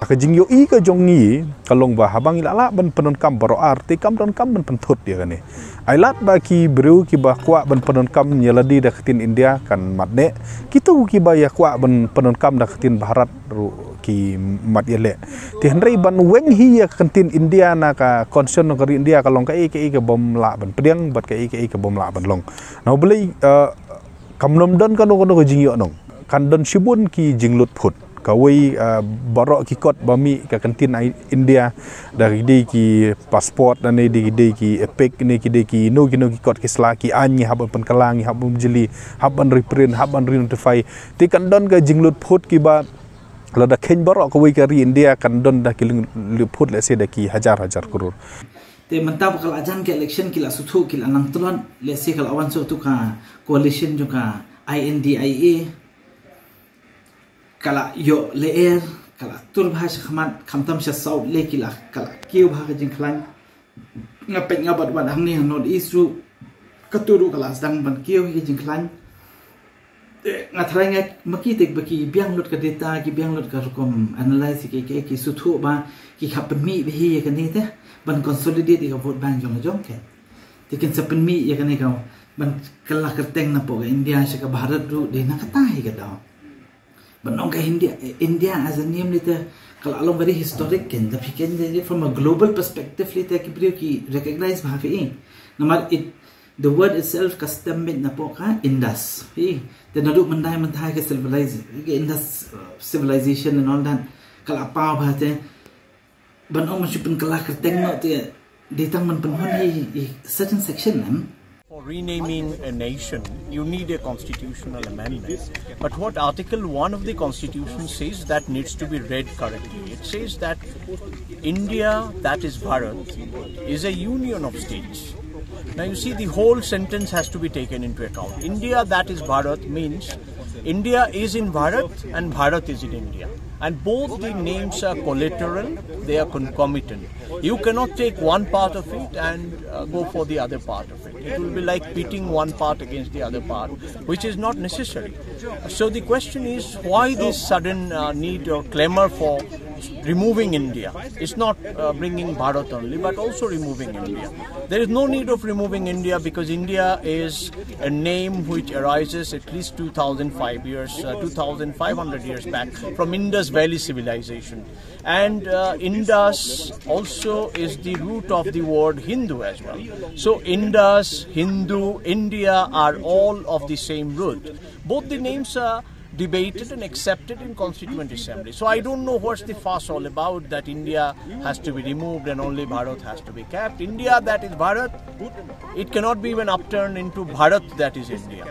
ke jingyo ke jongi kalong ba habang ilala ban penon kam baro arti kam don kam ban pentut dia kan ni ailat ba ki bru ki ba kwa ban penon kam nyeladi da ketin India kan matne kitu ki ba ya kwa ban penon kam da ketin Bharat ru ki mat yele ti hendrai ban weng hi ya ketin India na ka concern no kari India kalong ka ke bom la ban pedang bat ke bom la ban long no beli kam nom don kan ko jingyo nong kan don shibun ki jinglut phut kawai barok ki kot bami ka kantin India dari di ki pasport dan di ki epek ni ki no ki kot ki selaki anyi haban penkalangi habun jeli haban reprint haban re-notify ti kan don ka jinglut phut ki ba lada ken barok kawai kari India kan don da ki phut le se da ki hajar kurur te mantap kal ajan ke election kila suthu kila nang tulon le se kal awan so tu ka coalition jo ka INDIA kala yo leer kala tur bahasa khamat khamtam sha saud le kila kala kiu bha jing khlang ngapet ngabat ban hang ni north east ru katuru kala sedang ban kiu hi jing khlang ngathrai ngai maki tek baki biang lut ka data ki biang lut ka rukom analyze ki suthu ba ki khapen mi be hi ka ni te ban consolidate ka vote bank jong ke tikin sapen mi ya ka ni ka ban kala kerteng na po India sha ka Bharat ru de na kata hi ka da but no India as a name later kalau very historic can the from a global perspective later ki recognize bhafi namar it the word itself custom made na po ka Indus the nadu mandai ka Indus civilization and all that kala pa bhate ban om chupin kala kerteng no te detang man penhon hi certain section For renaming a nation, you need a constitutional amendment. But what Article 1 of the Constitution says that needs to be read correctly. It says that India, that is Bharat, is a union of states. Now you see the whole sentence has to be taken into account. India, that is Bharat, means India is in Bharat and Bharat is in India. And both the names are collateral, they are concomitant. You cannot take one part of it and go for the other part of it. It will be like pitting one part against the other part, which is not necessary. So the question is, why this sudden need or clamor for removing India? It's not bringing Bharat only, but also removing India. There is no need of removing India because India is a name which arises at least 2,500 years back from Indus Valley civilization. And Indus also is the root of the word Hindu as well. So Indus, Hindu, India are all of the same root. Both the names are debated and accepted in Constituent Assembly. So I don't know what's the fuss all about that India has to be removed and only Bharat has to be kept. India, that is Bharat, it cannot be even upturned into Bharat, that is India.